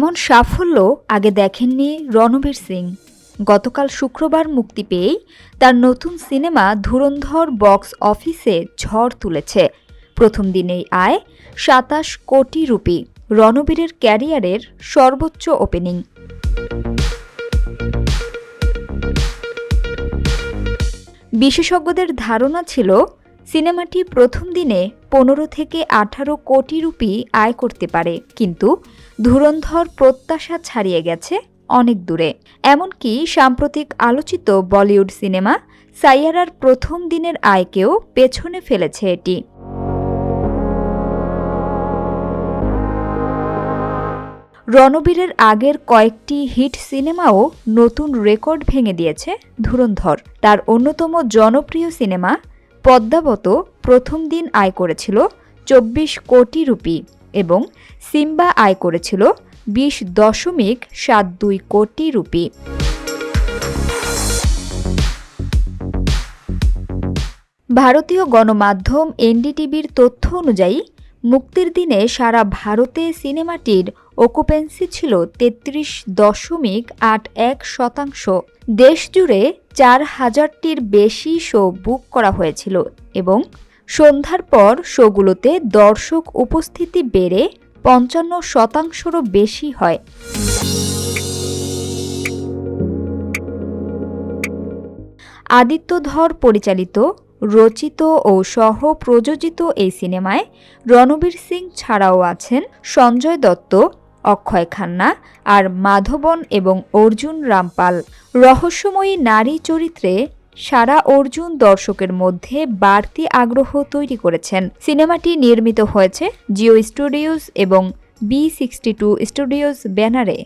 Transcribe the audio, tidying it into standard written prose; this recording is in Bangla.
এমন সাফল্য আগে দেখেননি রণবীর সিং। গতকাল শুক্রবার মুক্তি পেয়েই তার নতুন সিনেমা ধুরন্ধর বক্স অফিসে ঝড় তুলেছে। প্রথম দিনেই আয় ২৭ কোটি রুপি, রণবীরের ক্যারিয়ারের সর্বোচ্চ ওপেনিং। বিশেষজ্ঞদের ধারণা ছিল সিনেমাটি প্রথম দিনে ১৫ থেকে ১৮ কোটি রুপি আয় করতে পারে, কিন্তু ধুরন্ধর প্রত্যাশা ছাড়িয়ে গেছে অনেক দূরে। এমনকি সাম্প্রতিক আলোচিত বলিউড সিনেমা সাইয়ারার প্রথম দিনের আয়কেও পেছনে ফেলেছে এটি। রণবীরের আগের কয়েকটি হিট সিনেমাও নতুন রেকর্ড ভেঙে দিয়েছে ধুরন্ধর। তার অন্যতম জনপ্রিয় সিনেমা পদ্মাবত প্রথম দিন আয় করেছিল ২৪ কোটি রুপি এবং সিম্বা আয় করেছিল ২০.৭২ কোটি রুপি। ভারতীয় গণমাধ্যম এনডিটিভির তথ্য অনুযায়ী মুক্তির দিনে সারা ভারতে সিনেমাটির অকুপেন্সি ছিল ৩৩.৮১%। দেশজুড়ে ৪,০০০টির বেশি শো বুক করা হয়েছিল এবং সন্ধ্যার পর শোগুলোতে দর্শক উপস্থিতি বেড়ে ৫৫%রও বেশি হয়। আদিত্য ধর পরিচালিত, রচিত ও সহ প্রযোজিত এই সিনেমায় রণবীর সিং ছাড়াও আছেন সঞ্জয় দত্ত, অক্ষয় খান্না আর মাধবন এবং অর্জুন রামপাল। রহস্যময়ী নারী চরিত্রে সারা অর্জুন দর্শকের মধ্যে বাড়তি আগ্রহ তৈরি করেছেন। সিনেমাটি নির্মিত হয়েছে জিও স্টুডিওজ এবং B62 স্টুডিওজ ব্যানারে।